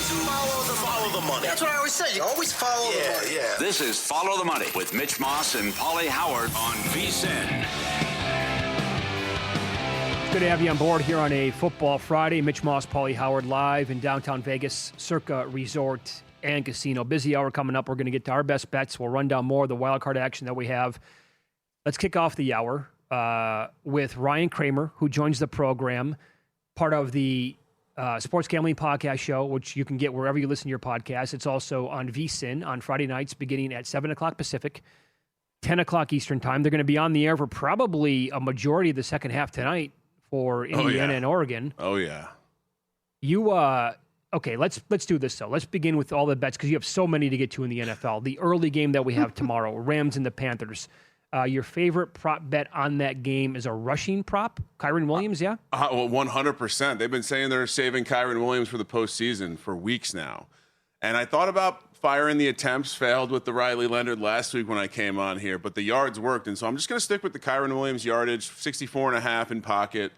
Follow the money. That's what I always say. You always follow the money. Yeah. This is Follow the Money with Mitch Moss and Pauly Howard on VSiN. Good to have you on board here on a Football Friday. Mitch Moss, Pauly Howard, live in downtown Vegas, Circa Resort and Casino. Busy hour coming up. We're going to get to our best bets. We'll run down more of the wildcard action that we have. Let's kick off the hour with Ryan Kramer, who joins the program, part of the Sports Gambling Podcast Show, which you can get wherever you listen to your podcast. It's also on VSiN on Friday nights beginning at 7 o'clock Pacific, 10 o'clock Eastern Time. They're going to be on the air for probably a majority of the second half tonight for Indiana and Oregon. Oh, yeah. You, okay, let's do this, though. Let's begin with all the bets because you have so many to get to in the NFL. The early game that we have tomorrow, Rams and the Panthers. Your favorite prop bet on that game is a rushing prop? Kyren Williams, yeah? Well, 100%. They've been saying they're saving Kyren Williams for the postseason for weeks now. And I thought about firing the attempts, failed with the Riley Leonard last week when I came on here, but the yards worked. And so I'm just going to stick with the Kyren Williams yardage, 64.5 in pocket.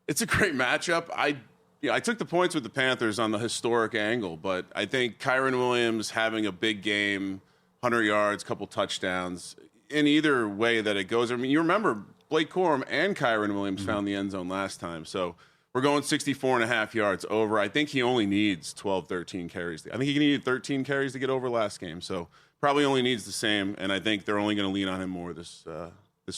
It's a great matchup. I took the points with the Panthers on the historic angle, but I think Kyren Williams having a big game, 100 yards, couple touchdowns, in either way that it goes. I mean, you remember Blake Corum and Kyren Williams found the end zone last time. So we're going 64.5 yards over. I think he only needs 12, 13 carries. I think he needed 13 carries to get over last game. So probably only needs the same. And I think they're only going to lean on him more this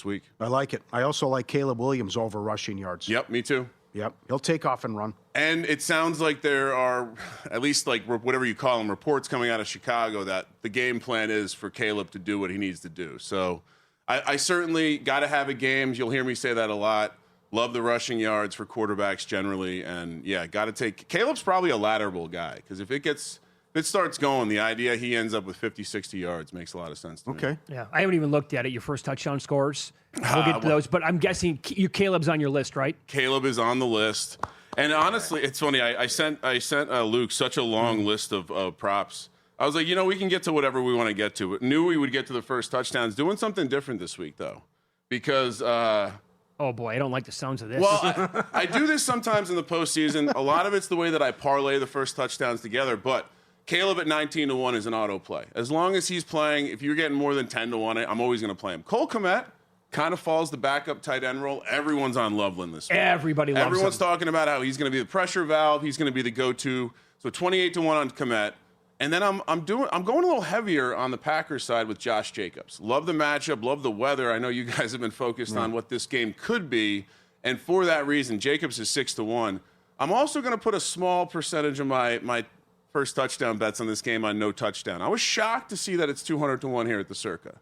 week. I like it. I also like Caleb Williams over rushing yards. Yep, me too. Yep, he'll take off and run. And it sounds like there are, at least like whatever you call them, reports coming out of Chicago that the game plan is for Caleb to do what he needs to do. So I certainly got to have a game. You'll hear me say that a lot. Love the rushing yards for quarterbacks generally. And, yeah, got to take – Caleb's probably a lateral guy because if it starts going, the idea he ends up with 50, 60 yards makes a lot of sense to me. Okay. Yeah, I haven't even looked at it, your first touchdown scores. We'll get to those, but I'm guessing Caleb's on your list, right? Caleb is on the list. And honestly, it's funny. I sent Luke such a long list of props. I was like, we can get to whatever we want to get to. But knew we would get to the first touchdowns. Doing something different this week, though, because oh boy, I don't like the sounds of this. Well, I do this sometimes in the postseason. A lot of it's the way that I parlay the first touchdowns together. But Caleb at 19-1 is an auto play. As long as he's playing, if you're getting more than 10-1, I'm always going to play him. Cole Kmet kind of falls the backup tight end role. Everyone's on Loveland this week. Everybody loves him. Everyone's talking about how he's going to be the pressure valve. He's going to be the go-to. So 28-1 on Kmet. And then I'm going a little heavier on the Packers side with Josh Jacobs. Love the matchup. Love the weather. I know you guys have been focused on what this game could be. And for that reason, Jacobs is 6-1. I'm also going to put a small percentage of my first touchdown bets on this game on no touchdown. I was shocked to see that it's 200-1 here at the Circa.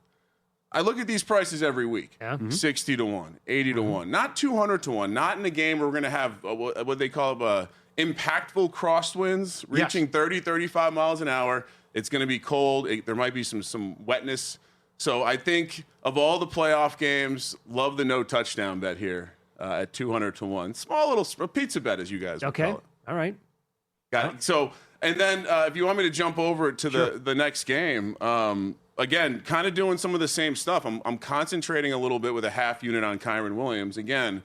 I look at these prices every week. Yeah. 60-1, 80-1, not 200-1, not in a game where we're going to have what they call impactful crosswinds reaching 30, 35 miles an hour. It's going to be cold. There might be some wetness. So I think of all the playoff games, love the no touchdown bet here at 200-1. Small little pizza bet, as you guys would call it. All right. Got it. So, and then if you want me to jump over to the next game, again, kind of doing some of the same stuff. I'm concentrating a little bit with a half unit on Kyren Williams. Again,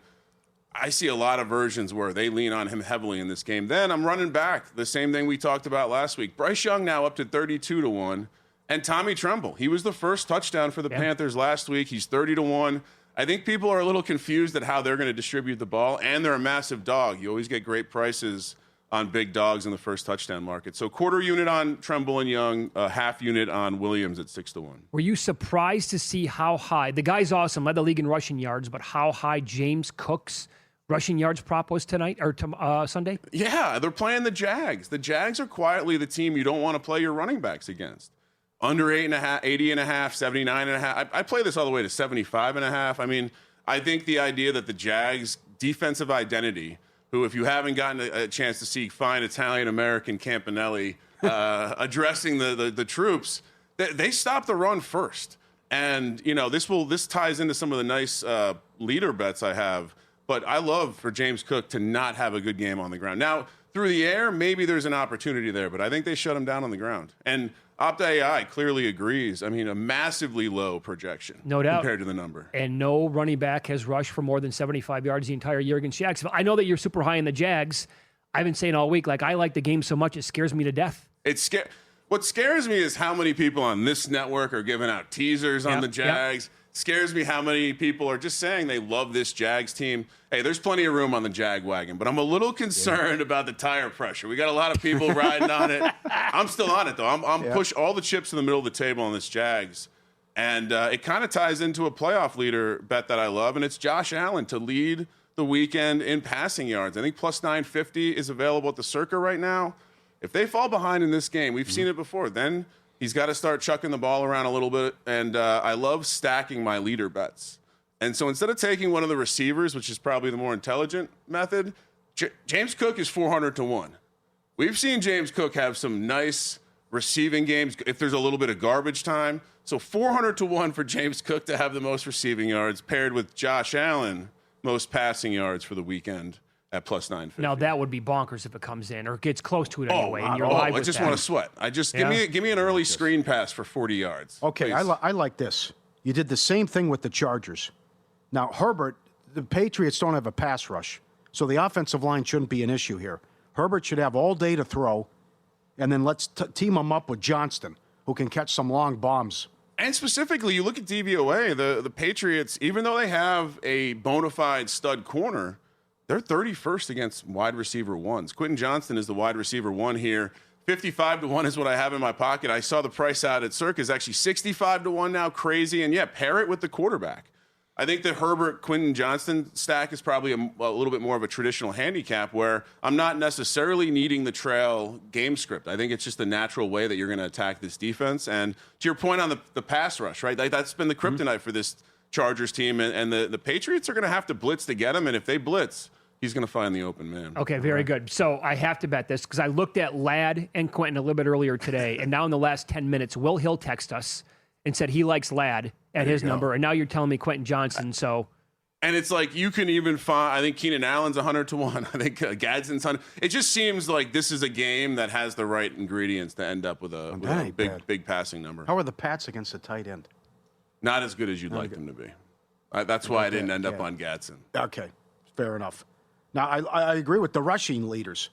I see a lot of versions where they lean on him heavily in this game. Then I'm running back the same thing we talked about last week. Bryce Young now up to 32-1. And Tommy Tremble, he was the first touchdown for the Panthers last week. He's 30-1. I think people are a little confused at how they're going to distribute the ball, and they're a massive dog. You always get great prices on big dogs in the first touchdown market. So quarter unit on Tremble and Young, half unit on Williams at 6-1. Were you surprised to see how high, the guy's awesome, led the league in rushing yards, but how high James Cook's rushing yards prop was tonight or Sunday? Yeah, they're playing the Jags. The Jags are quietly the team you don't want to play your running backs against. Under 8.5, 80.5, 79.5. I play this all the way to 75.5. I mean, I think the idea that the Jags' defensive identity, who, if you haven't gotten a chance to see fine Italian-American Campanelli addressing the troops, they stop the run first. And, this ties into some of the nice leader bets I have. But I love for James Cook to not have a good game on the ground. Now, through the air, maybe there's an opportunity there, but I think they shut him down on the ground. And Opta.ai clearly agrees. I mean, a massively low projection. No doubt. Compared to the number. And no running back has rushed for more than 75 yards the entire year against Jacksonville. I know that you're super high in the Jags. I've been saying all week, like, I like the game so much it scares me to death. What scares me is how many people on this network are giving out teasers on the Jags. Scares me how many people are just saying they love this Jags team. Hey, there's plenty of room on the Jag wagon, but I'm a little concerned about the tire pressure. We got a lot of people riding on it. I'm still on it, though. I'm push all the chips in the middle of the table on this Jags. And it kind of ties into a playoff leader bet that I love, and it's Josh Allen to lead the weekend in passing yards. I think plus 950 is available at the Circa right now. If they fall behind in this game, we've seen it before, then he's got to start chucking the ball around a little bit, and I love stacking my leader bets. And so instead of taking one of the receivers, which is probably the more intelligent method, James Cook is 400 to 1. We've seen James Cook have some nice receiving games if there's a little bit of garbage time. So 400 to 1 for James Cook to have the most receiving yards, paired with Josh Allen, most passing yards for the weekend at plus 950. Now that would be bonkers if it comes in or gets close to it anyway. And you're live I with just that. want to sweat. Give me an early screen pass for 40 yards. Okay, I like this. You did the same thing with the Chargers. Now, Herbert, the Patriots don't have a pass rush, so the offensive line shouldn't be an issue here. Herbert should have all day to throw, and then let's team him up with Johnston, who can catch some long bombs. And specifically, you look at DVOA, the Patriots, even though they have a bona fide stud corner, they're 31st against wide receiver ones. Quentin Johnston is the wide receiver one here. 55 to 1 is what I have in my pocket. I saw the price out at Circa is actually 65 to 1 now, crazy. And pair it with the quarterback. I think the Herbert Quentin Johnston stack is probably a little bit more of a traditional handicap where I'm not necessarily needing the trail game script. I think it's just a natural way that you're going to attack this defense. And to your point on the pass rush, right? That's been the kryptonite for this Chargers team. And the Patriots are going to have to blitz to get him. And if they blitz, he's going to find the open man. Okay, very good. So I have to bet this because I looked at Ladd and Quentin a little bit earlier today, and now in the last 10 minutes, Will Hill texted us and said he likes Ladd at his number, and now you're telling me Quentin Johnson, so... And it's like you can even find, I think Keenan Allen's 100 to 1. I think Gadsden's 100. It just seems like this is a game that has the right ingredients to end up with a big passing number. How are the Pats against the tight end? Not as good as you'd like them to be. That's why I didn't end up on Gadsden. Okay, fair enough. Now, I agree with the rushing leaders.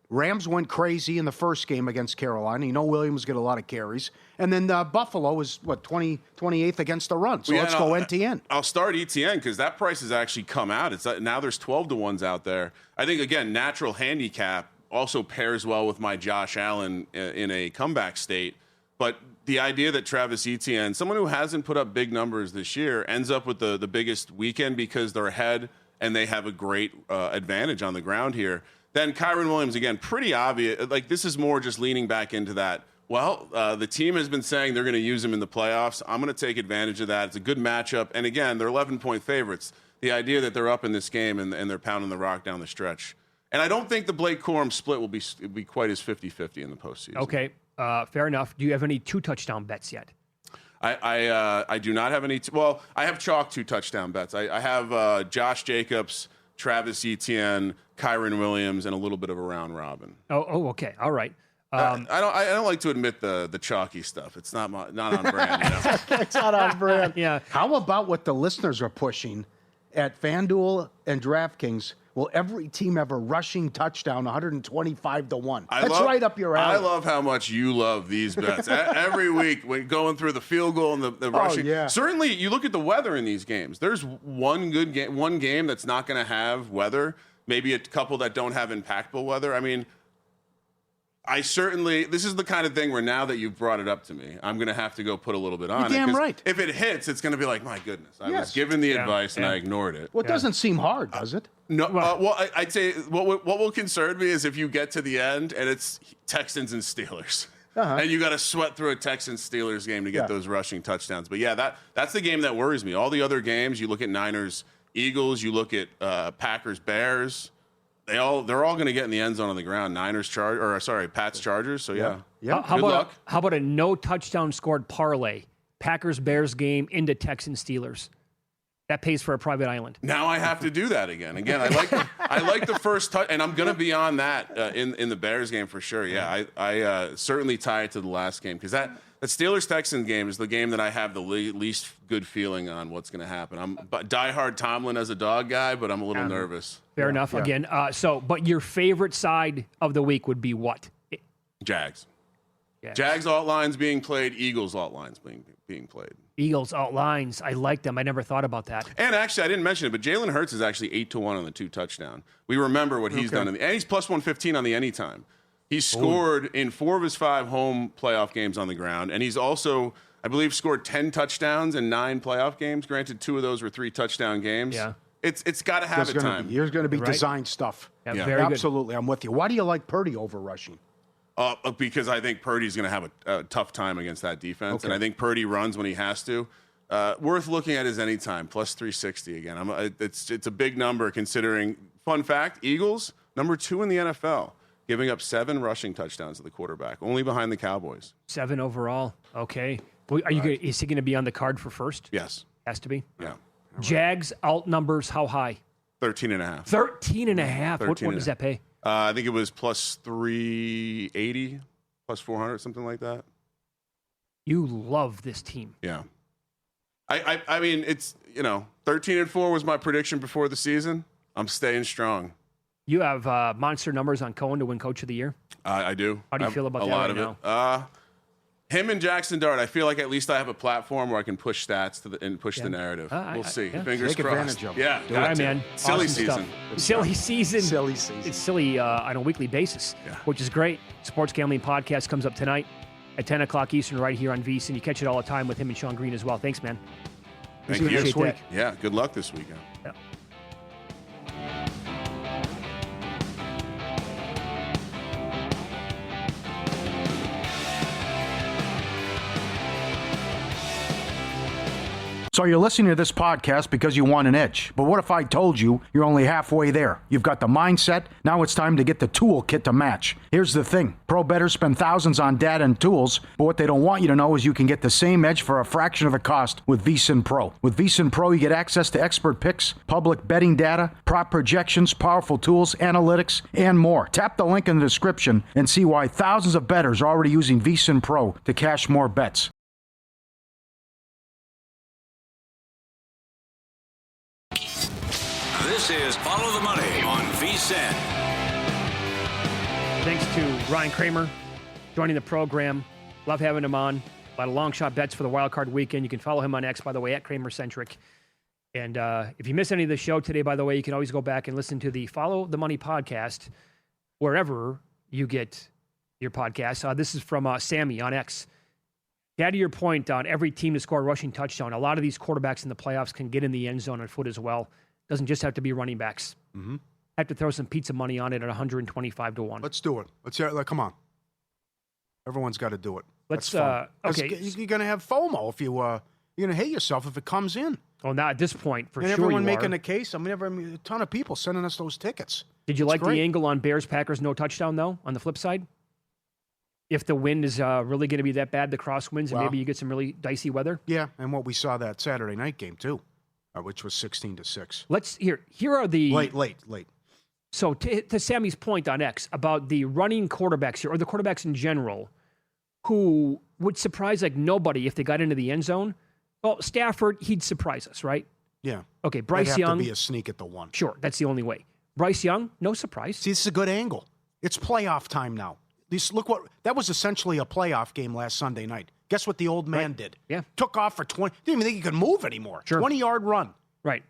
Rams went crazy in the first game against Carolina. You know Williams get a lot of carries. And then Buffalo was, 28th against the run. So let's go NTN. I'll start ETN because that price has actually come out. Now there's 12 to 1s out there. I think, again, natural handicap also pairs well with my Josh Allen in a comeback state. But the idea that Travis Etienne, someone who hasn't put up big numbers this year, ends up with the biggest weekend because they're ahead and they have a great advantage on the ground here. Then Kyren Williams, again, pretty obvious. Like, this is more just leaning back into that. Well, the team has been saying they're going to use him in the playoffs. I'm going to take advantage of that. It's a good matchup. And, again, they're 11-point favorites. The idea that they're up in this game and they're pounding the rock down the stretch. And I don't think the Blake Corum split will be quite as 50-50 in the postseason. Okay, fair enough. Do you have any 2-touchdown bets yet? I do not have any. Well, I have chalk 2-touchdown bets. I have Josh Jacobs, Travis Etienne, Kyren Williams, and a little bit of a round robin. Oh, okay, all right. I don't like to admit the chalky stuff. It's not on brand. You know? It's not on brand. Yeah. How about what the listeners are pushing at FanDuel and DraftKings? Will every team have a rushing touchdown 125 to 1? That's right up your alley. I love how much you love these bets. Every week when going through the field goal and the rushing. Yeah. Certainly, you look at the weather in these games. There's one game that's not going to have weather. Maybe a couple that don't have impactful weather. I mean, this is the kind of thing where now that you've brought it up to me, I'm going to have to go put a little bit on it. Damn right. If it hits, it's going to be like, my goodness, I was given the advice and I ignored it. Well, it doesn't seem hard, does it? No. Well, I'd say what will concern me is if you get to the end and it's Texans and Steelers. And you got to sweat through a Texans-Steelers game to get those rushing touchdowns. But, yeah, that's the game that worries me. All the other games, you look at Niners-Eagles, you look at Packers-Bears, they're all going to get in the end zone on the ground. Pats-Chargers. So, yeah. Good luck. How about a no touchdown scored parlay? Packers-Bears game into Texans-Steelers. That pays for a private island. Now I have to do that again. Again, I like the first touch, and I'm going to be on that in the Bears game for sure. Yeah, I certainly tie it to the last game because that Steelers-Texans game is the game that I have the least good feeling on what's going to happen. I'm diehard Tomlin as a dog guy, but I'm a little nervous. Fair enough. Yeah. Again, but your favorite side of the week would be what? Jags. Jags alt lines being played, Eagles alt lines being played. Eagles alt lines. I like them. I never thought about that. And actually, I didn't mention it, but Jalen Hurts is actually 8-1 on the 2 touchdown. We remember what he's done, and he's plus 115 on the anytime. He's scored in 4 of his 5 home playoff games on the ground, and he's also, I believe, scored 10 touchdowns in 9 playoff games. Granted, 2 of those were 3 touchdown games. Yeah. It's got to have a time. Here's going to be design stuff. Yeah, very good. Absolutely, I'm with you. Why do you like Purdy over rushing? Because I think Purdy's going to have a tough time against that defense, and I think Purdy runs when he has to. Worth looking at is anytime, plus 360 again. It's a big number considering, fun fact, Eagles, number 2 in the NFL, giving up 7 rushing touchdowns to the quarterback, only behind the Cowboys. 7 overall. Okay. Well, is he going to be on the card for first? Yes. Has to be? Yeah. Jags alt numbers, how high? 13.5. 13.5. What does that pay? I think it was plus 380, plus 400, something like that. You love this team. Yeah. I mean, it's, 13-4 was my prediction before the season. I'm staying strong. You have monster numbers on Cohen to win Coach of the Year? I do. How do you feel about that right now? It. Him and Jackson Dart, I feel like at least I have a platform where I can push stats and push the narrative. We'll see. Fingers Take crossed. Advantage of Yeah. All right, man. Silly awesome season. Silly season. Silly season. It's silly on a weekly basis, which is great. Sports Gambling Podcast comes up tonight at 10 o'clock Eastern right here on VSiN. You catch it all the time with him and Sean Green as well. Thanks, man. Thank you. Appreciate that. Yeah, good luck this weekend. Yeah. So you're listening to this podcast because you want an edge. But what if I told you you're only halfway there? You've got the mindset. Now it's time to get the toolkit to match. Here's the thing. Pro bettors spend thousands on data and tools, but what they don't want you to know is you can get the same edge for a fraction of the cost with VSiN Pro. With VSiN Pro, you get access to expert picks, public betting data, prop projections, powerful tools, analytics, and more. Tap the link in the description and see why thousands of bettors are already using VSiN Pro to cash more bets. This is Follow the Money on VSiN. Thanks to Ryan Kramer joining the program. Love having him on. A lot of long shot bets for the Wildcard weekend. You can follow him on X, by the way, at KramerCentric. And if you miss any of the show today, by the way, you can always go back and listen to the Follow the Money podcast wherever you get your podcast. This is from Sammy on X. To your point on every team to score a rushing touchdown, a lot of these quarterbacks in the playoffs can get in the end zone on foot as well. Doesn't just have to be running backs. Mm-hmm. Have to throw some pizza money on it at 125 to 1. Let's do it. Let's hear it. Come on. Everyone's got to do it. Let's okay. You're going to have FOMO if you're going to hate yourself if it comes in. Well, not at this point, for and sure. Everyone you making are. a case. I mean, a ton of people sending us those tickets. Did you like the angle on Bears Packers no touchdown though? On the flip side, if the wind is really going to be that bad, the crosswinds, and maybe you get some really dicey weather. Yeah, and what we saw that Saturday night game too. Which was 16-6. Let's here are the late. So to Sammy's point on X about the running quarterbacks here, or the quarterbacks in general, who would surprise like nobody if they got into the end zone. Well, Stafford, he'd surprise us, right? Yeah. Okay, Bryce Young to be a sneak at the 1. Sure, that's the only way. Bryce Young, no surprise. See, this is a good angle. It's playoff time now. Look what that was essentially a playoff game last Sunday night. Guess what the old man did? Yeah. Took off for 20. Didn't even think he could move anymore. Sure. 20-yard run. Right.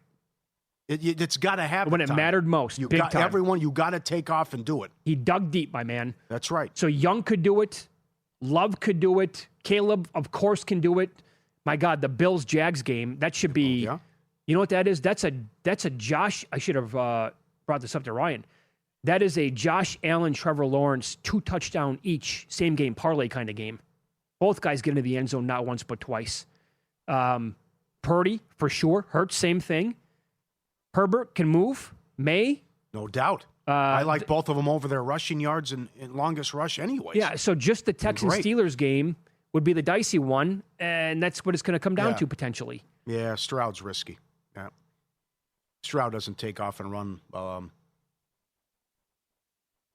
It's got to happen. When it mattered most. You big got time. everyone. You got to take off and do it. He dug deep, my man. That's right. So Young could do it. Love could do it. Caleb, of course, can do it. My God, the Bills-Jags game, that should be, you know what that is? That's a Josh, I should have brought this up to Ryan. That is a Josh Allen, Trevor Lawrence, 2 touchdown each, same game parlay kind of game. Both guys get into the end zone not once but twice. Purdy, for sure. Hurts, same thing. Herbert can move. May. No doubt. I like both of them over their rushing yards and longest rush anyways. Yeah, so just the Texans-Steelers game would be the dicey one, and that's what it's going to come down to potentially. Yeah, Stroud's risky. Yeah. Stroud doesn't take off and run.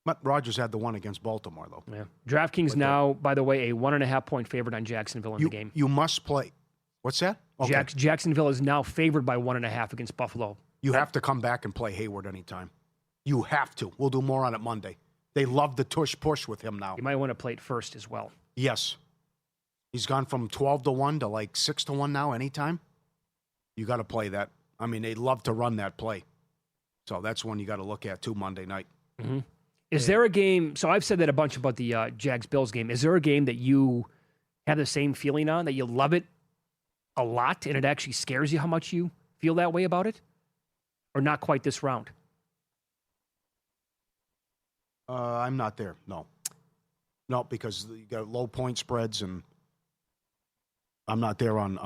But Rodgers had the one against Baltimore, though. Yeah. DraftKings now, by the way, a 1.5-point favorite on Jacksonville in the game. You must play. What's that? Okay. Jacksonville is now favored by 1.5 against Buffalo. You have to come back and play Hayward anytime. You have to. We'll do more on it Monday. They love the tush-push with him now. You might want to play it first as well. Yes. He's gone from 12-1 to like 6-1 now anytime. You got to play that. I mean, they love to run that play. So that's one you got to look at, too, Monday night. Mm-hmm. Is there a game, so I've said that a bunch about the Jags-Bills game. Is there a game that you have the same feeling on, that you love it a lot and it actually scares you how much you feel that way about it? Or not quite this round? I'm not there, no. No, because you got low point spreads, and I'm not there on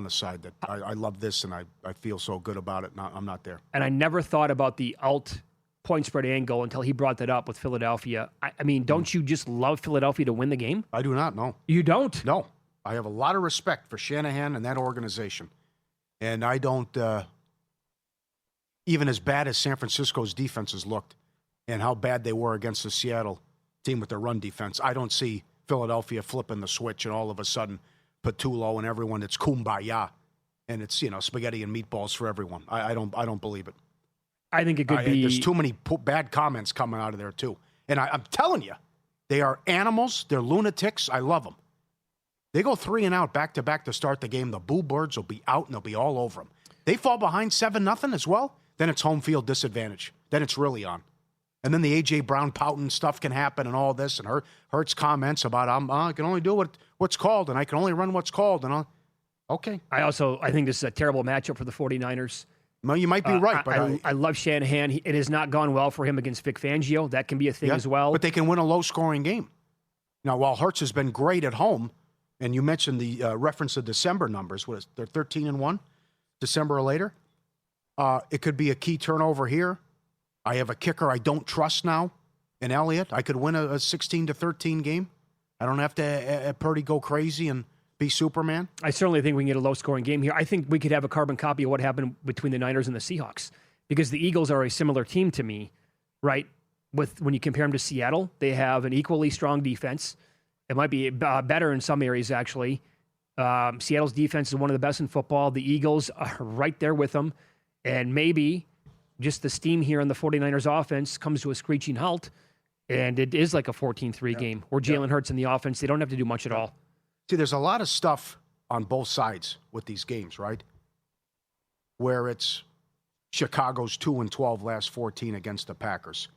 a side that I love this and I feel so good about it. No, I'm not there. And I never thought about the alt point spread angle until he brought that up with Philadelphia. I mean, don't you just love Philadelphia to win the game? I do not, no. You don't? No. I have a lot of respect for Shanahan and that organization. And I don't, even as bad as San Francisco's defenses looked and how bad they were against the Seattle team with their run defense, I don't see Philadelphia flipping the switch and all of a sudden Patullo and everyone, it's kumbaya. And it's, spaghetti and meatballs for everyone. I don't believe it. I think it could be. There's too many bad comments coming out of there, too. And I'm telling you, they are animals. They're lunatics. I love them. They go 3 and out back-to-back to start the game. The Boo Birds will be out, and they'll be all over them. They fall behind 7-0 as well, then it's home field disadvantage. Then it's really on. And then the A.J. Brown pouting stuff can happen and all this, and Hurts comments about, I can only do what's called, and I can only run what's called. And all. Okay. I think this is a terrible matchup for the 49ers. No, you might be right, but I love Shanahan. It has not gone well for him against Vic Fangio. That can be a thing as well. But they can win a low-scoring game. Now, while Hurts has been great at home, and you mentioned the reference to December numbers, what is they're 13-1, December or later. It could be a key turnover here. I have a kicker I don't trust now in Elliott. I could win a 16-13 game. I don't have to Purdy go crazy and be Superman. I certainly think we can get a low-scoring game here. I think we could have a carbon copy of what happened between the Niners and the Seahawks, because the Eagles are a similar team to me, right? When you compare them to Seattle, they have an equally strong defense. It might be better in some areas, actually. Seattle's defense is one of the best in football. The Eagles are right there with them. And maybe just the steam here on the 49ers offense comes to a screeching halt, and it is like a 14-3 game where Jalen Hurts in the offense, they don't have to do much at all. See, there's a lot of stuff on both sides with these games, right? Where it's Chicago's 2-12 last 14 against the Packers.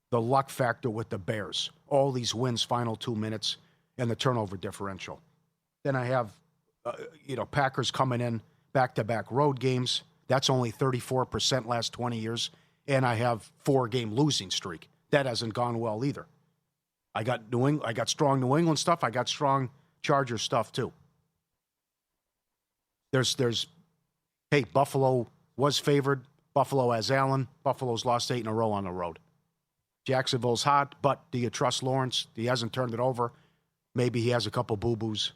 The luck factor with the Bears. All these wins, final 2 minutes, and the turnover differential. Then I have, Packers coming in back-to-back road games. That's only 34% last 20 years. And I have 4-game losing streak. That hasn't gone well either. I got strong New England stuff. I got strong Chargers stuff too. Hey, Buffalo was favored. Buffalo has Allen. Buffalo's lost 8 in a row on the road. Jacksonville's hot, but do you trust Lawrence? He hasn't turned it over. Maybe he has a couple boo-boos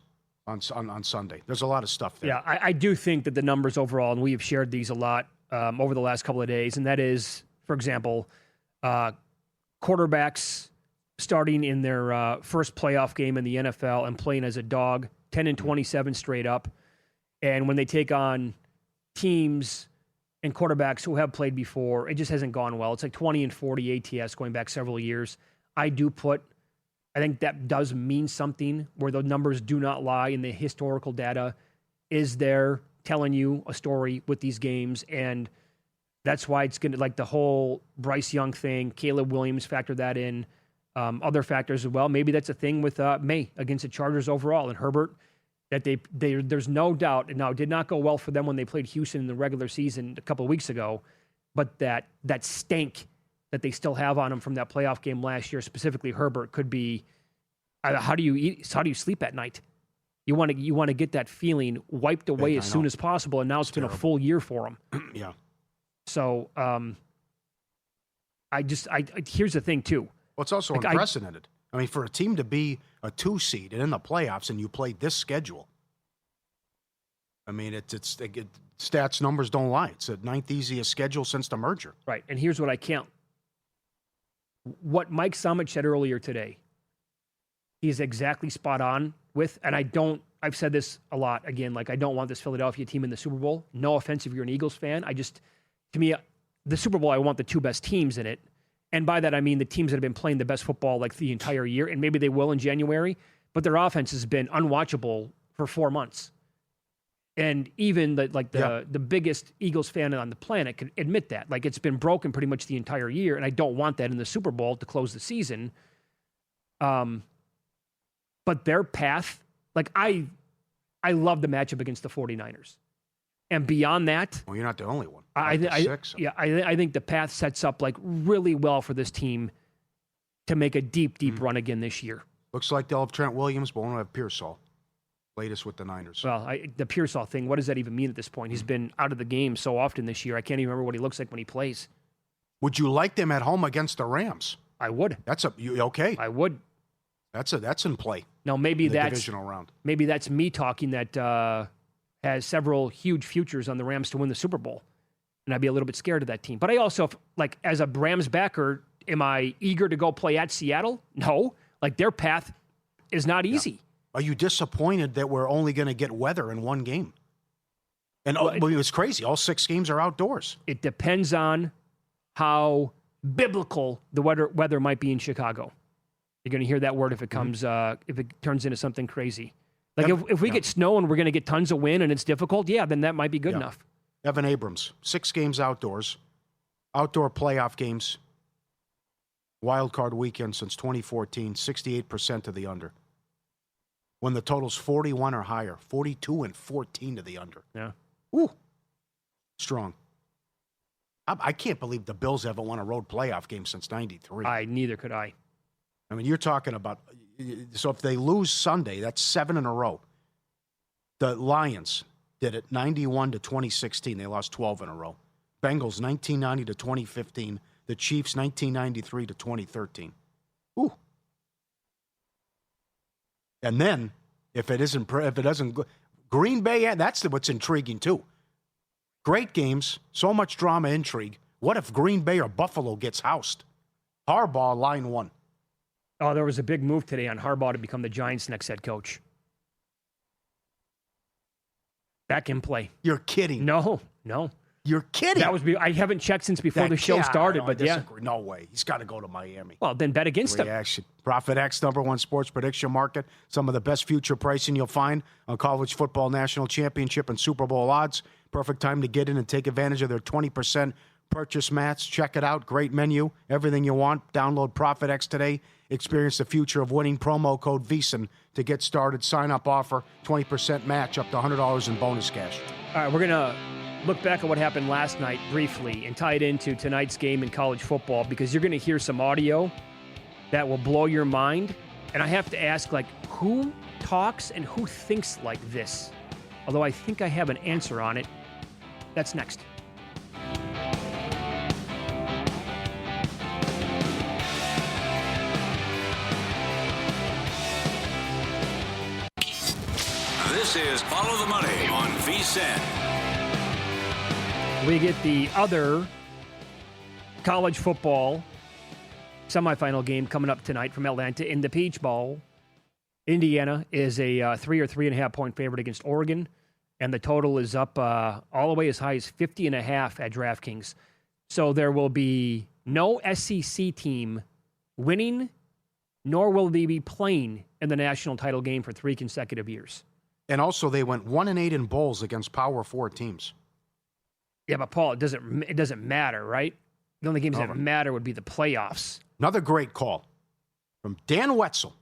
on Sunday. There's a lot of stuff there. Yeah, I do think that the numbers overall, and we have shared these a lot over the last couple of days, and that is, for example, quarterbacks starting in their first playoff game in the NFL and playing as a dog, 10-27 straight up. And when they take on teams and quarterbacks who have played before, it just hasn't gone well. It's like 20-40 ATS going back several years. I think that does mean something where the numbers do not lie and the historical data is there telling you a story with these games. And that's why it's going to, like the whole Bryce Young thing, Caleb Williams, factor that in, other factors as well. Maybe that's a thing with May against the Chargers overall and Herbert, that there's no doubt, and now it did not go well for them when they played Houston in the regular season a couple of weeks ago, but that stank that they still have on them from that playoff game last year, specifically Herbert, could be how do you sleep at night? You want to get that feeling wiped away as soon as possible, and now it's been a full year for them. Yeah. So here's the thing too. Well, it's also unprecedented. I mean, for a team to be a 2 seed and in the playoffs, and you play this schedule, I mean, stats numbers don't lie. It's the 9th easiest schedule since the merger. Right. And here's what I can't. What Mike Summit said earlier today, he's exactly spot on with, and I've said this a lot again, like I don't want this Philadelphia team in the Super Bowl. No offense if you're an Eagles fan. To me, the Super Bowl, I want the two best teams in it. And by that, I mean the teams that have been playing the best football like the entire year, and maybe they will in January, but their offense has been unwatchable for 4 months. And even the biggest Eagles fan on the planet can admit that. Like, it's been broken pretty much the entire year, and I don't want that in the Super Bowl to close the season. But their path, like, I love the matchup against the 49ers. And beyond that... Well, you're not the only one. I think the path sets up, like, really well for this team to make a deep run again this year. Looks like they'll have Trent Williams, but won't have Pearsall. Latest with the Niners. Well, the Pearsall thing, what does that even mean at this point? He's been out of the game so often this year. I can't even remember what he looks like when he plays. Would you like them at home against the Rams? I would. Okay? I would. That's in play. Now, maybe that's divisional round. Maybe that's me talking that has several huge futures on the Rams to win the Super Bowl. And I'd be a little bit scared of that team. But I also, like, as a Rams backer, am I eager to go play at Seattle? No. Like, their path is not easy. Yeah. Are you disappointed that we're only going to get weather in one game? And it was crazy. All 6 games are outdoors. It depends on how biblical the weather might be in Chicago. You're going to hear that word if it comes, if it turns into something crazy. Like if we get snow and we're going to get tons of wind and it's difficult, then that might be good enough. Evan Abrams, 6 games outdoors, outdoor playoff games, wildcard weekend since 2014, 68% to the under. When the total's 41 or higher, 42 and 14 to the under. Yeah. Ooh. Strong. I can't believe the Bills haven't won a road playoff game since 93. Neither could I. I mean, you're talking about, so if they lose Sunday, that's 7 in a row. The Lions did it 91 to 2016. They lost 12 in a row. Bengals 1990 to 2015. The Chiefs 1993 to 2013. Ooh. And then, if it doesn't, Green Bay, that's what's intriguing too. Great games, so much drama, intrigue. What if Green Bay or Buffalo gets housed? Harbaugh, line 1. Oh, there was a big move today on Harbaugh to become the Giants' next head coach. Back in play. You're kidding. No. You're kidding. I haven't checked since before the show started, but no way. He's got to go to Miami. Well, then bet against him. Profit X, #1 sports prediction market. Some of the best future pricing you'll find on college football national championship and Super Bowl odds. Perfect time to get in and take advantage of their 20% purchase match. Check it out. Great menu. Everything you want. Download Profit X today. Experience the future of winning. Promo code VSiN to get started. Sign up offer. 20% match up to $100 in bonus cash. All right, we're going to look back at what happened last night briefly and tie it into tonight's game in college football, because you're going to hear some audio that will blow your mind. And I have to ask, who talks and who thinks like this? Although I think I have an answer on it. That's next. This is Follow the Money on VSiN. We get the other college football semifinal game coming up tonight from Atlanta in the Peach Bowl. Indiana is a 3 or 3.5 point favorite against Oregon, and the total is up all the way as high as 50.5 at DraftKings. So there will be no SEC team winning, nor will they be playing in the national title game for 3 consecutive years. And also, they went 1-8 in bowls against Power 4 teams. Yeah, but Paul, it doesn't matter, right? The only games that matter would be the playoffs. Another great call from Dan Wetzel,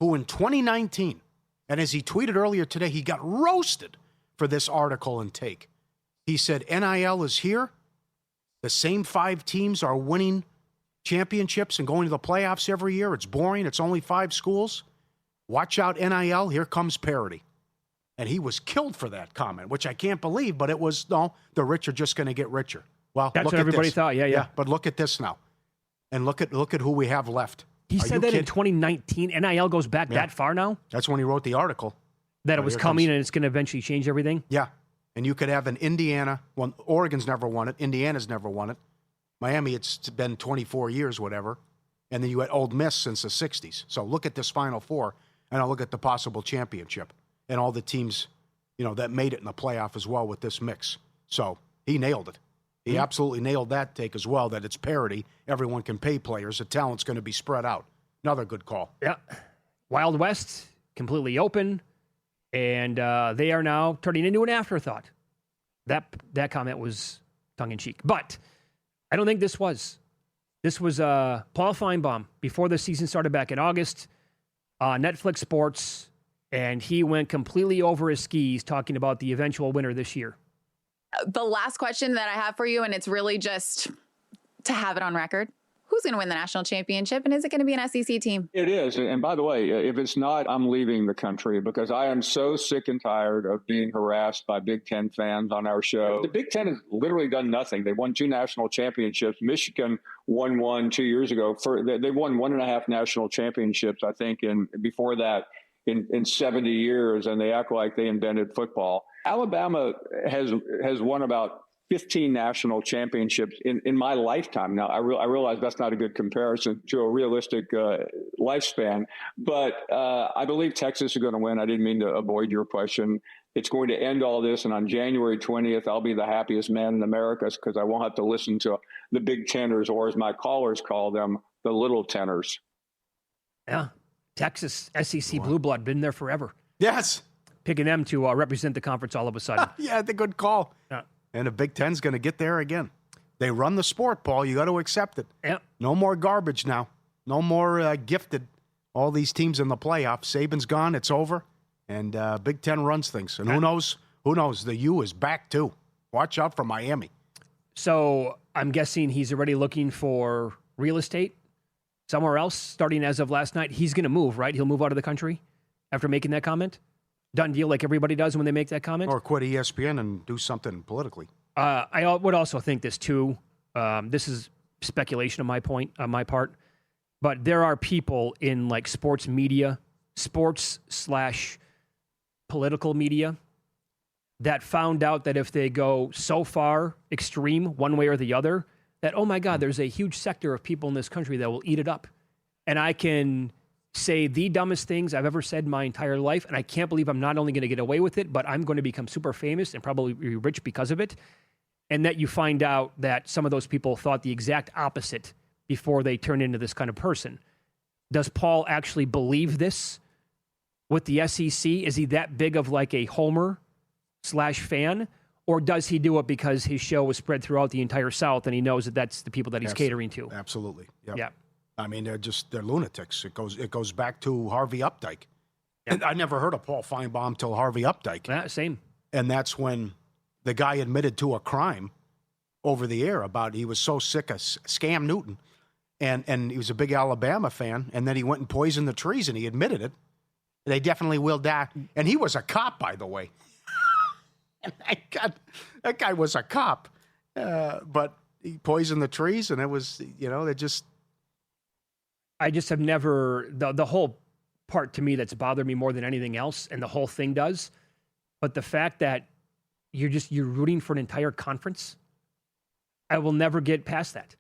who in 2019, and as he tweeted earlier today, he got roasted for this article and take. He said, NIL is here. The same 5 teams are winning championships and going to the playoffs every year. It's boring. It's only 5 schools. Watch out, NIL. Here comes parity. And he was killed for that comment, which I can't believe, but it was, no, the rich are just going to get richer. Well, that's what everybody thought. Yeah. But look at this now. And look at who we have left. He said that in 2019. NIL goes back that far now? That's when he wrote the article. That it was coming and it's going to eventually change everything? Yeah. and you could have an Indiana. Well, Oregon's never won it. Indiana's never won it. Miami, it's been 24 years, whatever. And then you had Ole Miss since the 60s. So look at this Final Four, and I'll look at the possible championship and all the teams, that made it in the playoff as well with this mix. So he nailed it. He absolutely nailed that take as well, that it's parity. Everyone can pay players. The talent's going to be spread out. Another good call. Yeah. Wild West, completely open, and they are now turning into an afterthought. That comment was tongue-in-cheek. But I don't think this was. This was Paul Feinbaum before the season started back in August, Netflix Sports, and he went completely over his skis talking about the eventual winner this year. The last question that I have for you, and it's really just to have it on record. Who's going to win the national championship, and is it going to be an SEC team? It is. And by the way, if it's not, I'm leaving the country because I am so sick and tired of being harassed by Big Ten fans on our show. The Big Ten has literally done nothing. They won 2 national championships. Michigan won one 2 years ago. They won 1.5 national championships, I think, before that in 70 years, and they act like they invented football. Alabama has won about 15 national championships in my lifetime. Now, I realize that's not a good comparison to a realistic lifespan, but I believe Texas is going to win. I didn't mean to avoid your question. It's going to end all this, and on January 20th, I'll be the happiest man in America because I won't have to listen to the Big Tenors, or as my callers call them, the Little Tenors. Yeah. Texas, SEC Blue Blood, been there forever. Yes. Picking them to represent the conference all of a sudden. Yeah, the good call. Yeah. And the Big Ten's going to get there again. They run the sport, Paul. You got to accept it. Yeah. No more garbage now. No more gifted. All these teams in the playoffs. Saban's gone. It's over. And Big Ten runs things. And who knows? Who knows? The U is back, too. Watch out for Miami. So I'm guessing he's already looking for real estate somewhere else, starting as of last night. He's going to move, right? He'll move out of the country after making that comment? Done deal like everybody does when they make that comment? Or quit ESPN and do something politically. I would also think this, too. This is speculation on my part. But there are people in, like, sports media, sports/political media, that found out that if they go so far extreme one way or the other, that, oh, my God, there's a huge sector of people in this country that will eat it up. And I can say the dumbest things I've ever said in my entire life, and I can't believe I'm not only going to get away with it, but I'm going to become super famous and probably be rich because of it. And that you find out that some of those people thought the exact opposite before they turned into this kind of person. Does Paul actually believe this with the SEC? Is he that big of like a homer/fan? Or does he do it because his show was spread throughout the entire South and he knows that that's the people that he's catering to? Absolutely. Yep. Yeah. I mean, they're lunatics. It goes back to Harvey Updike. Yep. And I never heard of Paul Feinbaum till Harvey Updike. Yeah, same. And that's when the guy admitted to a crime over the air about he was so sick of Scam Newton. And he was a big Alabama fan. And then he went and poisoned the trees, and he admitted it. They definitely will die. And he was a cop, by the way. And that guy was a cop. But he poisoned the trees, and it was, they just... I just have never... The whole part to me that's bothered me more than anything else, and the whole thing does, but the fact that you're rooting for an entire conference, I will never get past that.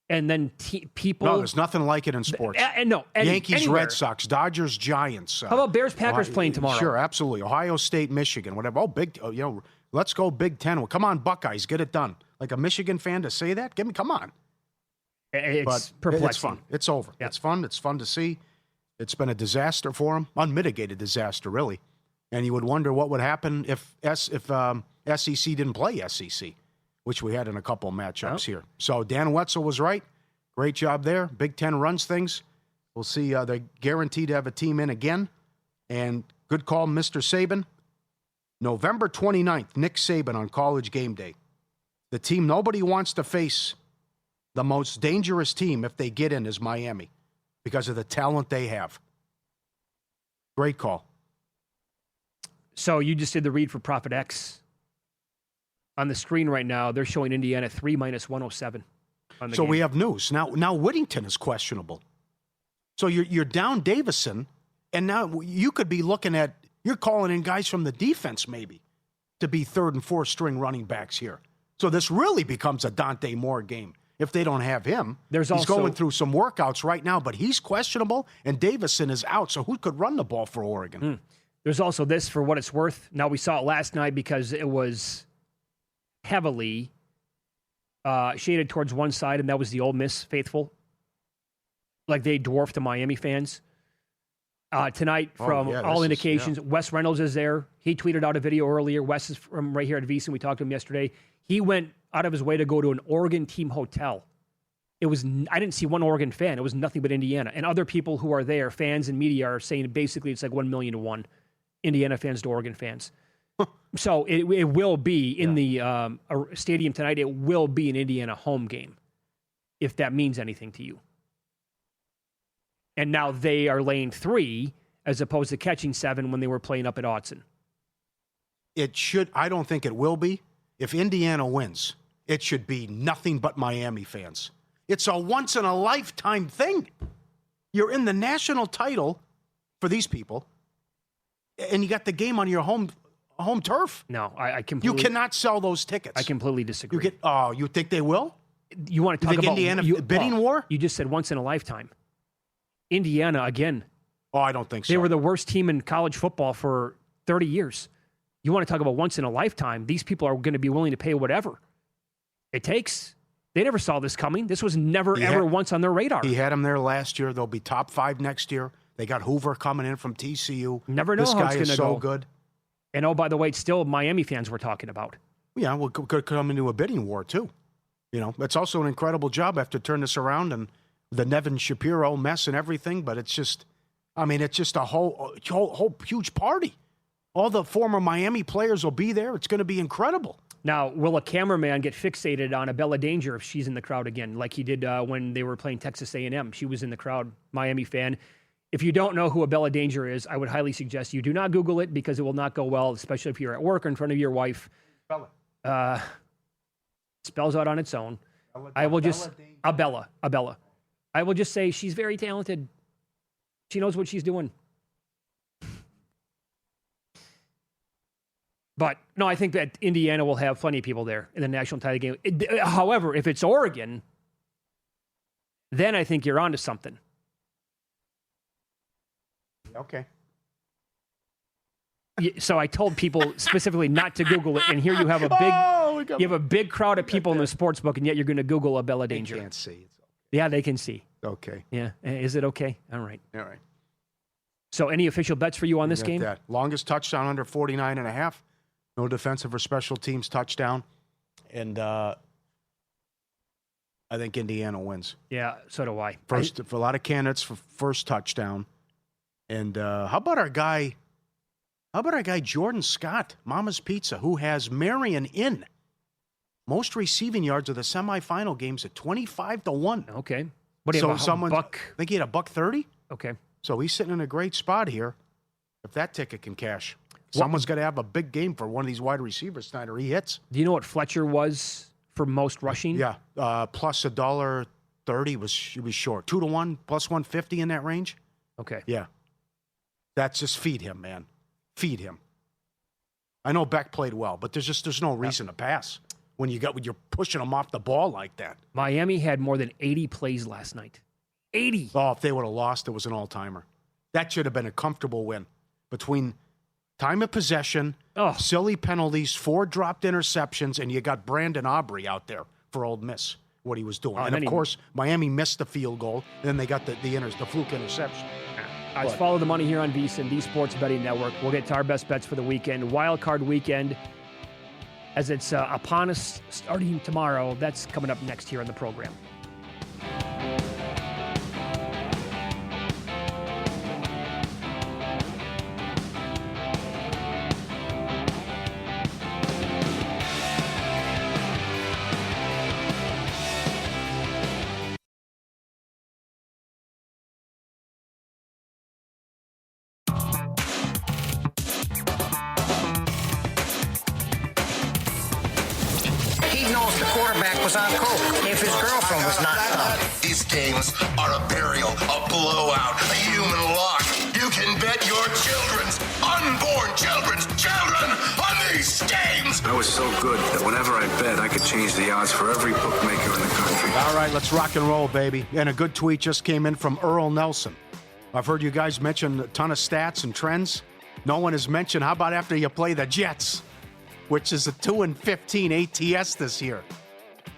And then people... No, there's nothing like it in sports. Yankees, anywhere. Red Sox, Dodgers, Giants. How about Bears, Packers playing tomorrow? Sure, absolutely. Ohio State, Michigan, whatever. Let's go Big Ten. Well, come on, Buckeyes, get it done. Like a Michigan fan to say that? Come on. It's perplexing. It's fun. It's over. Yeah. It's fun. It's fun to see. It's been a disaster for them, unmitigated disaster, really. And you would wonder what would happen if SEC didn't play SEC, which we had in a couple of matchups here. So Dan Wetzel was right. Great job there. Big Ten runs things. We'll see. They're guaranteed to have a team in again. And good call, Mr. Saban. November 29th, Nick Saban on College Game Day. The team nobody wants to face, the most dangerous team if they get in, is Miami because of the talent they have. Great call. So you just did the read for Profit X. On the screen right now, they're showing Indiana 3 minus 107. So we have news. Now Whittington is questionable. So you're down Davison, and now you could be looking at, you're calling in guys from the defense maybe to be third and fourth string running backs here. So this really becomes a Dante Moore game if they don't have him. He's going through some workouts right now, but he's questionable, and Davison is out. So who could run the ball for Oregon? There's also this, for what it's worth. Now, we saw it last night because it was heavily shaded towards one side, and that was the Ole Miss faithful. Like they dwarfed the Miami fans. Tonight, from all indications, Wes Reynolds is there. He tweeted out a video earlier. Wes is from right here at VSiN. We talked to him yesterday. He went out of his way to go to an Oregon team hotel. I didn't see one Oregon fan. It was nothing but Indiana. And other people who are there, fans and media, are saying basically it's like 1 million to 1 Indiana fans to Oregon fans. So it will be in the stadium tonight. It will be an Indiana home game, if that means anything to you. And now they are laying 3 as opposed to catching 7 when they were playing up at Autzen. It should. I don't think it will be. If Indiana wins, it should be nothing but Miami fans. It's a once-in-a-lifetime thing. You're in the national title for these people, and you got the game on your home turf. No, I completely... You cannot sell those tickets. I completely disagree. You think they will? You want to talk about... Indiana bidding war? You just said once in a lifetime. Indiana, again. Oh, I don't think so. They were the worst team in college football for 30 years. You want to talk about once in a lifetime, these people are going to be willing to pay whatever it takes. They never saw this coming. This was never, ever once on their radar. He had them there last year. They'll be top 5 next year. They got Hoover coming in from TCU. Never know this how guy it's going to is so go. good. And oh, by the way, it's still Miami fans we're talking about. Yeah, well, could come into a bidding war too. It's also an incredible job after turn this around and the Nevin Shapiro mess and everything. But it's just, it's just a whole huge party. All the former Miami players will be there. It's going to be incredible. Now, will a cameraman get fixated on Abella Danger if she's in the crowd again, like he did when they were playing Texas A&M? She was in the crowd, Miami fan. If you don't know who Abella Danger is, I would highly suggest you do not Google it because it will not go well, especially if you're at work or in front of your wife. Spells out on its own. Abella. I will just say she's very talented. She knows what she's doing. But, no, I think that Indiana will have plenty of people there in the national title game. However, if it's Oregon, then I think you're onto something. Okay. So I told people specifically not to Google it, and here you have a big crowd of people in the sports book, and yet you're going to Google Abella Danger. They can't see. Yeah, they can see. Okay. Yeah. Is it okay? All right. All right. So any official bets for you on this game? That. Longest touchdown under 49.5. No defensive or special teams touchdown. And I think Indiana wins. Yeah, so do I. For a lot of candidates for first touchdown. And how about our guy Jordan Scott, Mama's Pizza, who has Marion in most receiving yards of the semifinal games at 25-1. Okay. What do you have, buck? I think he had $130. Okay. So he's sitting in a great spot here. If that ticket can cash, someone's got to have a big game for one of these wide receivers tonight, or he hits. Do you know what Fletcher was for most rushing? Yeah, plus $1.30 was short. 2-1 plus 150 in that range. Okay. Yeah, that's just feed him, man. Feed him. I know Beck played well, but there's no reason to pass when you're pushing him off the ball like that. Miami had more than 80 plays last night. 80. Oh, if they would have lost, it was an all-timer. That should have been a comfortable win. Between time of possession, silly penalties, 4 dropped interceptions, and you got Brandon Aubrey out there for Ole Miss, what he was doing. And of course, Miami missed the field goal, and then they got the fluke interception. Let's follow the money here on VSiN, the Sports Betting Network. We'll get to our best bets for the weekend. Wildcard weekend, as it's upon us starting tomorrow. That's coming up next here on the program. On coke if his girlfriend was not done. These games are a burial, a blowout, a human lock. You can bet your children on these games. I was so good that whenever I bet, I could change the odds for every bookmaker in the country. All right, let's rock and roll, baby. And a good tweet just came in from Earl Nelson. I've heard you guys mention a ton of stats and trends. No one has mentioned, how about after you play the Jets, which is a 2-15 ATS this year?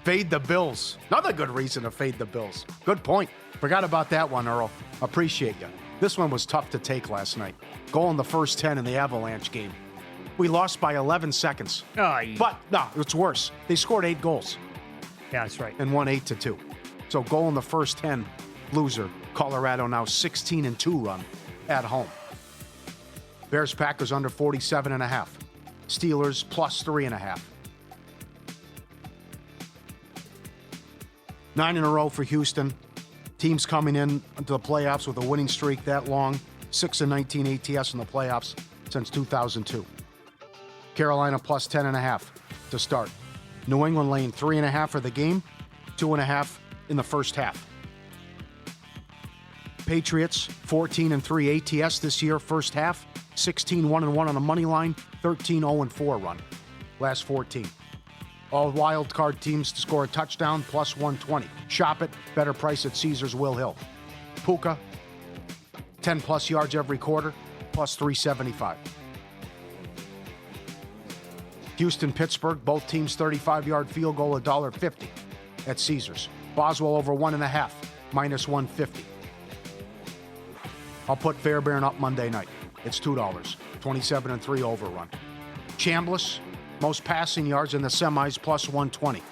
Fade the Bills. Another good reason to fade the Bills. Good point. Forgot about that one, Earl. Appreciate you. This one was tough to take last night. Goal in the first 10 in the Avalanche game. We lost by 11 seconds. But, no, it's worse. They scored 8 goals. Yeah, that's right. And won 8-2. So goal in the first 10, loser. Colorado now 16-2 run at home. Bears-Packers under 47.5. Steelers plus 3.5. 9 in a row for Houston. Teams coming in to the playoffs with a winning streak that long. 6-19 ATS in the playoffs since 2002. Carolina plus 10.5 to start. New England laying 3.5 for the game. 2.5 in the first half. Patriots 14-3 ATS this year, first half. 16-1-1 on the money line. 13-0-4 run. Last 14. All wildcard teams to score a touchdown, plus 120. Shop it. Better price at Caesars Will Hill. Puka, 10-plus yards every quarter, plus 375. Houston-Pittsburgh, both teams 35-yard field goal, $1.50 at Caesars. Boswell over 1.5, minus 150. I'll put Fairbairn up Monday night. It's $2. 27-3 overrun. Chambliss, most passing yards in the semis, plus 120.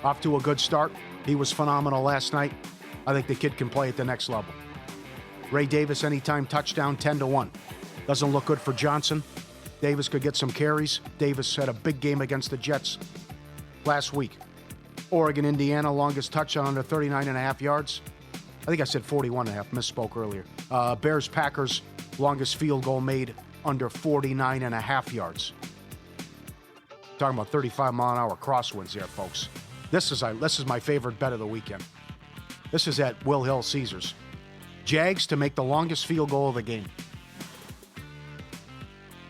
Off to a good start. He was phenomenal last night. I think the kid can play at the next level. Ray Davis, anytime touchdown, 10-1. Doesn't look good for Johnson. Davis could get some carries. Davis had a big game against the Jets last week. Oregon, Indiana, longest touchdown under 39.5 yards. I think I said 41.5, misspoke earlier. Bears, Packers, longest field goal made under 49.5 yards. Talking about 35-mile-an-hour crosswinds there, folks. This is my favorite bet of the weekend. This is at Will Hill Caesars. Jags to make the longest field goal of the game.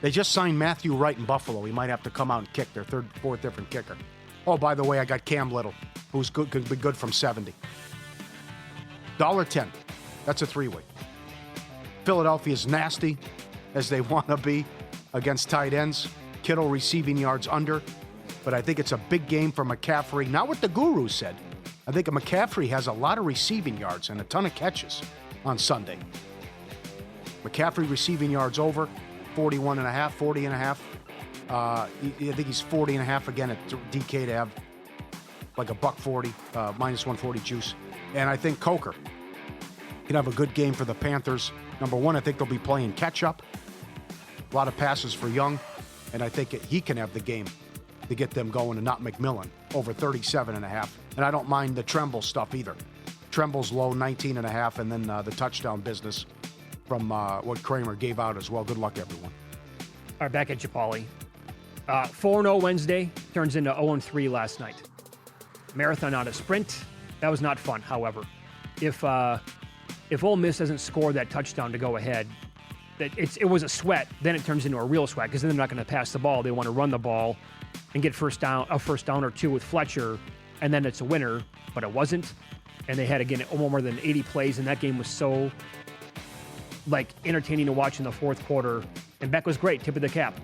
They just signed Matthew Wright in Buffalo. He might have to come out and kick their fourth different kicker. Oh, by the way, I got Cam Little, who's good, could be good from 70. $1.10. That's a 3-way. Philadelphia's nasty, as they want to be, against tight ends. Kittle receiving yards under. But I think it's a big game for McCaffrey. Not what the guru said. I think McCaffrey has a lot of receiving yards and a ton of catches on Sunday. McCaffrey receiving yards over 41.5, 40.5. I think he's 40.5 again at DK to have like a $1.40, minus 140 juice. And I think Coker can have a good game for the Panthers. Number one, I think they'll be playing catch-up. A lot of passes for Young. And I think he can have the game to get them going, and not McMillan, over 37.5. And I don't mind the Tremble stuff either. Tremble's low, 19.5, and then the touchdown business from what Kramer gave out as well. Good luck, everyone. All right, back at you, Pauly. 4-0 Wednesday turns into 0-3 last night. Marathon on a sprint. That was not fun, however. If Ole Miss doesn't score that touchdown to go ahead, it was a sweat. Then it turns into a real sweat because then they're not going to pass the ball. They want to run the ball and get a first down or two with Fletcher, and then it's a winner. But it wasn't, and they had again more than 80 plays, and that game was so entertaining to watch in the fourth quarter. And Beck was great, tip of the cap.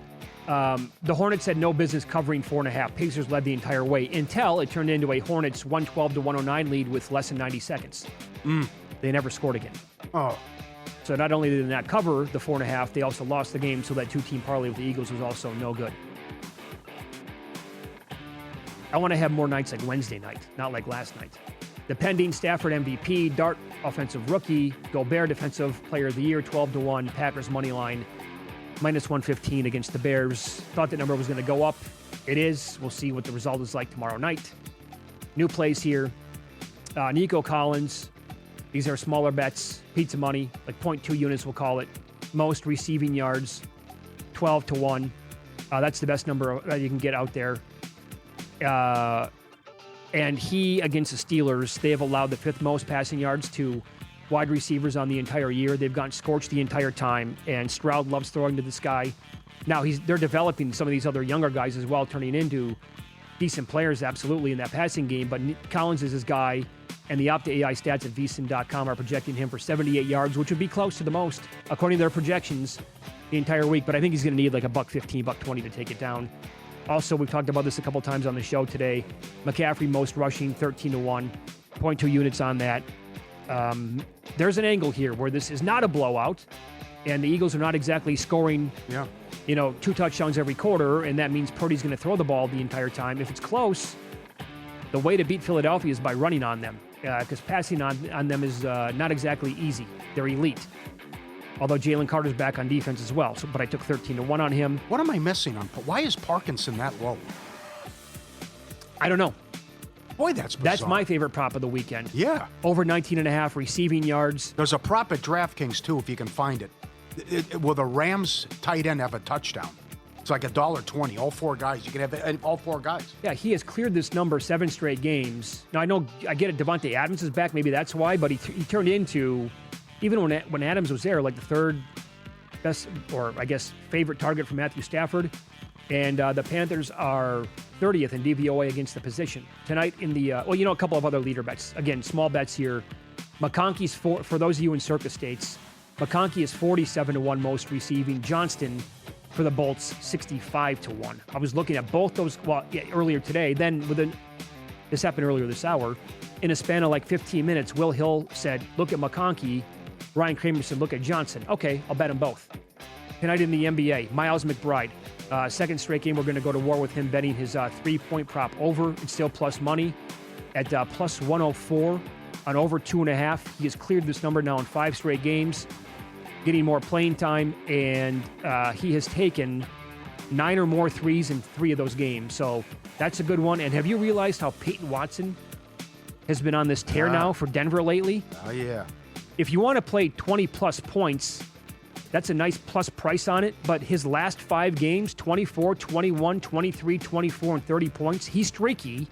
The Hornets had no business covering 4.5. Pacers led the entire way until it turned into a Hornets 112-109 lead with less than 90 seconds. They never scored again. Oh. So not only did they not cover the 4.5, they also lost the game, so that two-team parlay with the Eagles was also no good. I want to have more nights like Wednesday night, not like last night. The pending Stafford MVP, Dart offensive rookie, Gobert defensive player of the year, 12-1, Packers money line, minus 115 against the Bears. Thought that number was going to go up. It is. We'll see what the result is like tomorrow night. New plays here. Nico Collins. These are smaller bets, pizza money, like 0.2 units, we'll call it. Most receiving yards, 12-1. That's the best number that you can get out there. And he, against the Steelers, they have allowed the 5th most passing yards to wide receivers on the entire year. They've gotten scorched the entire time, and Stroud loves throwing to this guy. Now they're developing some of these other younger guys as well, turning into decent players, absolutely, in that passing game. But Collins is his guy, and the Opta AI stats at vsin.com are projecting him for 78 yards, which would be close to the most, according to their projections, the entire week. But I think he's going to need like $115, $120 to take it down. Also, we've talked about this a couple times on the show today. McCaffrey, most rushing, 13-1, 0.2 units on that. There's an angle here where this is not a blowout, and the Eagles are not exactly scoring 2 touchdowns every quarter, and that means Purdy's going to throw the ball the entire time. If it's close, the way to beat Philadelphia is by running on them, because passing on them is not exactly easy. They're elite. Although Jalen Carter's back on defense as well. But I took 13-1 on him. What am I missing on? Why is Parkinson that low? I don't know. Boy, that's bizarre. That's my favorite prop of the weekend. Yeah. Over 19.5 receiving yards. There's a prop at DraftKings, too, if you can find it. Will the Rams tight end have a touchdown? It's like $1.20. All 4 guys. You can have all 4 guys. Yeah, he has cleared this number 7 straight games. Now, I get it, Devontae Adams is back. Maybe that's why. But he turned into, even when Adams was there, like the 3rd best, or I guess favorite target for Matthew Stafford. And the Panthers are 30th in DVOA against the position. Tonight in the, a couple of other leader bets. Again, small bets here. McConkey's, for those of you in Circa States, McConkey is 47-1 most receiving. Johnston for the Bolts, 65-1. I was looking at both those earlier today. Then this happened earlier this hour. In a span of like 15 minutes, Will Hill said, look at McConkey. Ryan Kramer said, look at Johnson. Okay, I'll bet them both. Tonight in the NBA, Miles McBride. 2nd straight game, we're going to go to war with him, betting his 3-point prop over. It's still plus money at plus 104 on over 2.5. He has cleared this number now in 5 straight games, getting more playing time, and he has taken 9 or more threes in 3 of those games. So that's a good one. And have you realized how Peyton Watson has been on this tear now for Denver lately? Oh, yeah. If you want to play 20-plus points, that's a nice plus price on it. But his last 5 games, 24, 21, 23, 24, and 30 points. He's streaky.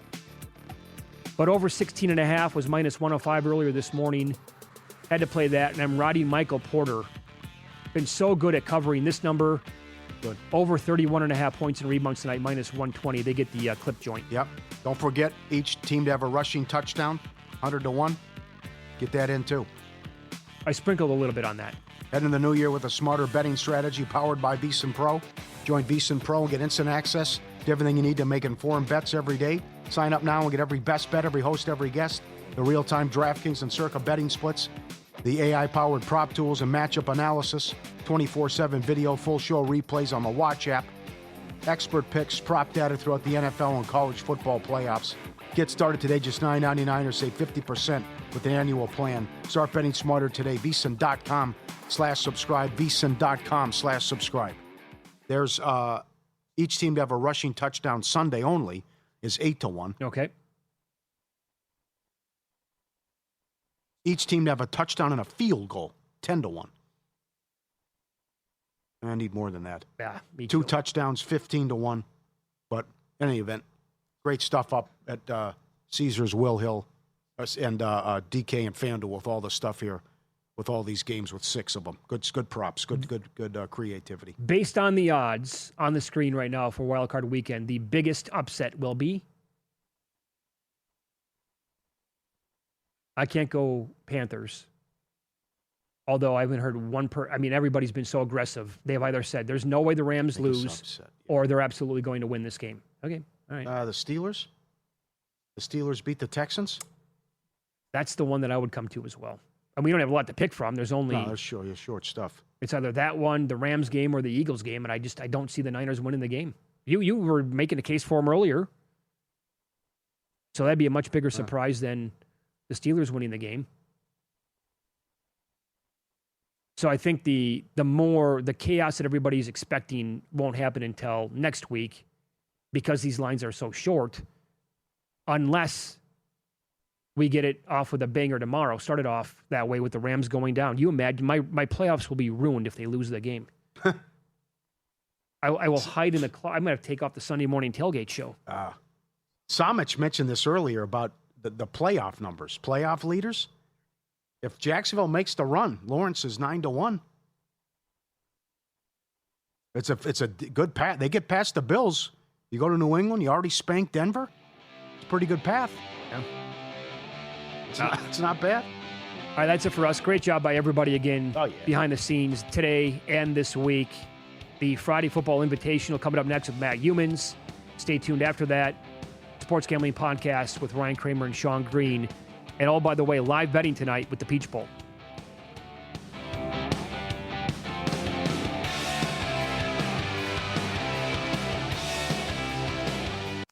But over 16.5 was minus 105 earlier this morning. Had to play that. And I'm riding Michael Porter. Been so good at covering this number. Good. Over 31.5 points and rebounds tonight, minus 120. They get the clip joint. Yep. Don't forget each team to have a rushing touchdown, 100-1. Get that in, too. I sprinkled a little bit on that. Head into the new year with a smarter betting strategy powered by VSiN Pro. Join VSiN Pro and get instant access to everything you need to make informed bets every day. Sign up now and get every best bet, every host, every guest, the real-time DraftKings and Circa betting splits, the AI-powered prop tools and matchup analysis, 24/7 video, full show replays on the Watch app, expert picks, prop data throughout the NFL and college football playoffs. Get started today, just $9.99 or save 50% with an annual plan. Start betting smarter today. VSiN.com/subscribe. VSiN.com/subscribe. There's each team to have a rushing touchdown Sunday only is 8-1. Okay. Each team to have a touchdown and a field goal, 10-1. I need more than that. Yeah, me too. 2 touchdowns, 15-1. But in any event, great stuff up at Caesars, Will Hill, and DK and FanDuel with all the stuff here, with all these games with 6 of them. Good props, good creativity. Based on the odds on the screen right now for Wildcard Weekend, the biggest upset will be? I can't go Panthers. Although I haven't heard everybody's been so aggressive. They've either said there's no way the Rams lose or they're absolutely going to win this game. Okay, all right. The Steelers? The Steelers beat the Texans? That's the one that I would come to as well. And we don't have a lot to pick from. There's only... No, that's short stuff. It's either that one, the Rams game, or the Eagles game, and I don't see the Niners winning the game. You were making a case for them earlier. So that'd be a much bigger surprise than the Steelers winning the game. So I think the chaos that everybody's expecting won't happen until next week because these lines are so short, unless we get it off with a banger tomorrow. Started off that way with the Rams going down. You imagine my playoffs will be ruined if they lose the game. I will hide in the closet. I'm going to take off the Sunday morning tailgate show. Samich mentioned this earlier about the playoff numbers, playoff leaders. If Jacksonville makes the run, Lawrence is 9-1. It's a good path. They get past the Bills. You go to New England, you already spanked Denver. It's a pretty good path. Yeah. It's not bad. All right, that's it for us. Great job by everybody again behind the scenes today and this week. The Friday Football Invitational coming up next with Matt Humans. Stay tuned after that. Sports Gambling Podcast with Ryan Kramer and Sean Green. And all, by the way, live betting tonight with the Peach Bowl.